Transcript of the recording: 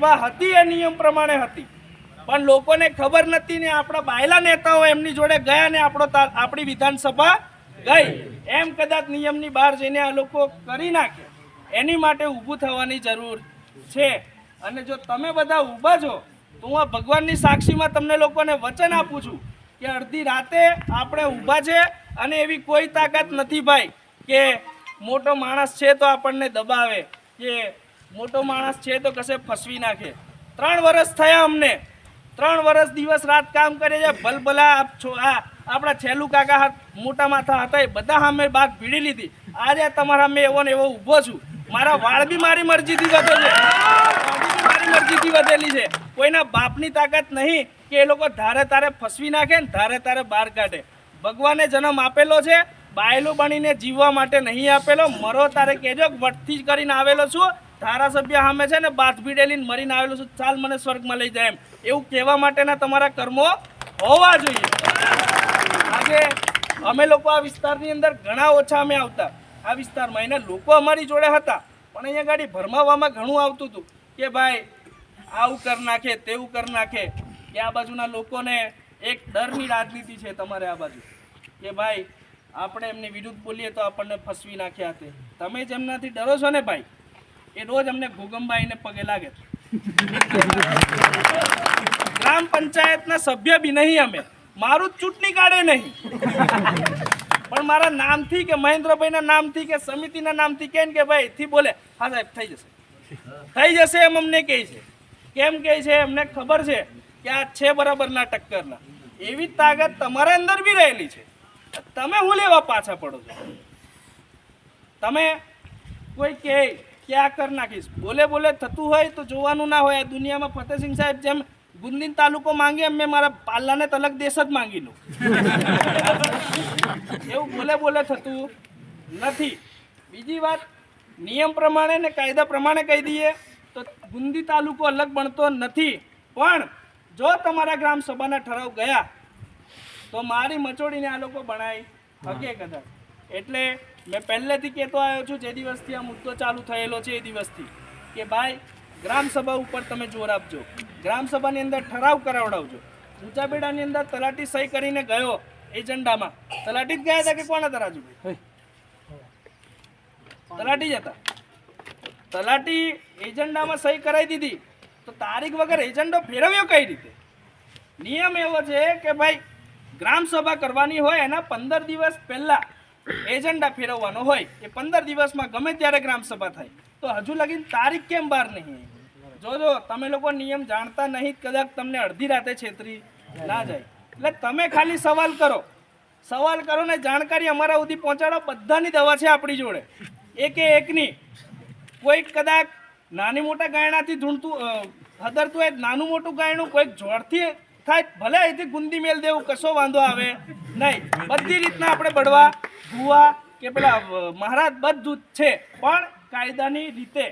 સભા હતી એ નિયમ પ્રમાણે હતી, પણ લોકોને ખબર નથી ને આપણા બાયલા નેતાઓ એમની જોડે ગયા ને આપણી વિધાનસભા ગઈ એમ કદાચ નિયમની બહાર જઈને આ લોકો કરી નાખે. એની માટે ઊભું થવાની જરૂર છે. અને જો તમે બધા ઊભા છો તો હું આ ભગવાનની સાક્ષીમાં તમને લોકોને વચન આપું છું કે અડધી રાતે આપણે ઊભા છે અને એવી કોઈ તાકાત નથી ભાઈ કે મોટો માણસ છે તો આપણને દબાવે, કે મોટો માણસ છે તો કશે ફસવી નાખે. 3 વર્ષ થયા અમને, 3 વર્ષ દિવસ રાત કામ કરે છે. ભલભલા આપણા છેલ્લું કાકા મોટા માથા હતા એ બધા સામે બાદ ભીડી લીધી. આજે તમારા સામે એવો ને એવો ઊભો છું. મારા વાળ બી મારી મરજીથી વધે છે, મારી મરજીથી વધેલી છે. કોઈના બાપની તાકાત નહીં કે એ લોકો ધારે તારે ફસવી નાખે ને ધારે તારે બહાર કાઢે. ભગવાને જન્મ આપેલો છે, બાયલો બનીને જીવવા માટે નહીં આપેલો. મરો તારે કહેજો વટથી જ કરીને આવેલો છું, ધારાસભ્ય સામે છે ને બાથ ભીડેલીને મરીને આવેલો છું, ચાલ મને સ્વર્ગમાં લઈ જાય એમ એવું કહેવા માટેના તમારા કર્મો હોવા જોઈએ. આજે અમે લોકો આ વિસ્તારની અંદર ઘણા ઓછા અમે આવતા આ વિસ્તારમાં, એને લોકો અમારી જોડે હતા, પણ અહીંયા ગાડી ભરમાવામાં ઘણું આવતું હતું કે ભાઈ આવું કરી નાખે તેવું કરી નાખે. કે આ બાજુના લોકોને એક ડરની રાજનીતિ છે તમારે આ બાજુ કે ભાઈ આપણે એમની વિરુદ્ધ બોલીએ તો આપણને ફસવી નાખ્યા તે. તમે જેમનાથી ડરો છો ને ભાઈ એ રોજ અમને ભૂગંબાઈને પગે લાગે. ગ્રામ પંચાયતના સભ્ય બી નહીં અમે, મારું ચૂંટણી કાઢે નહીં, પણ મારા નામથી કે મહેન્દ્રભાઈના નામથી કે સમિતિના નામથી કે ભાઈ થી બોલે હા સાહેબ થઈ જશે એમ અમને કહે છે. કેમ કહે છે? એમને ખબર છે કે આ છે બરાબરના ટક્કરના. એવી તાકાત તમારા અંદર બી રહેલી છે. તમે હું લેવા પાછા પડો છો? તમે કોઈ કે આ કરી નાખીશ, બોલે થતું હોય તો જોવાનું ના હોય. આ દુનિયામાં ફતેહસિંહ સાહેબ જેમ ગુંદીન તાલુકો માંગે એમ મેં મારા પાલ્લાને તલક દેશ જ માંગી લઉં. એવું બોલે થતું નથી. બીજી વાત, નિયમ પ્રમાણે ને કાયદા પ્રમાણે કહી દઈએ તો ગુંદી તાલુકો અલગ બનતો નથી, પણ જો તમારા ગ્રામ સભાના ઠરાવ ગયા તો મારી મચોડીને આ લોકો બનાવી શકે કદાચ. એટલે મેં પહેલેથી કહેતો આવ્યો છું, જે દિવસથી આ મુદ્દો ચાલુ થયેલો છે એ દિવસથી, કે ભાઈ ગ્રામસભા ઉપર તમે જોર આપજો, ગ્રામસભાની અંદર ઠરાવ કરાવડાવજો. ઊંચા બેડાની અંદર તલાટી સહી કરીને ગયો એજન્ડામાં. તલાટી જ ગયા હતા કે કોણ હતા રાજુભાઈ? તલાટી જ હતા. તલાટી એજન્ડામાં સહી કરાવી દીધી તો તારીખ વગર એજન્ડો ફેરવ્યો કઈ રીતે? નિયમ એવો છે કે ભાઈ ગ્રામસભા કરવાની હોય એના 15 દિવસ પહેલા એજન્ડા ફેરવવાનો હોય. એ 15 દિવસમાં ગમે ત્યારે ગ્રામસભા થાય. તો હજુ લગીને તારીખ કેમ બહાર નહીં? જોજો તમે લોકો નિયમ જાણતા નહીં, કદાચ તમને અડધી રાતે છેતરી ના જાય. એટલે તમે ખાલી સવાલ કરો ને જાણકારી અમારા સુધી પહોંચાડો. બધાની દવા છે આપણી જોડે, એકે એકની. કોઈક કદાચ નાની મોટા ગાયણાથી ઢૂંઢતું હદરતું હોય, નાનું મોટું ગાયણું કોઈક જોડથી થાય, ભલે અહીંથી ગુંદી મેલ દેવું, કશો વાંધો આવે નહીં. બધી રીતના આપણે બળવા ભૂવા કે પેલા મહારાજ બધું જ છે, પણ કાયદાની રીતે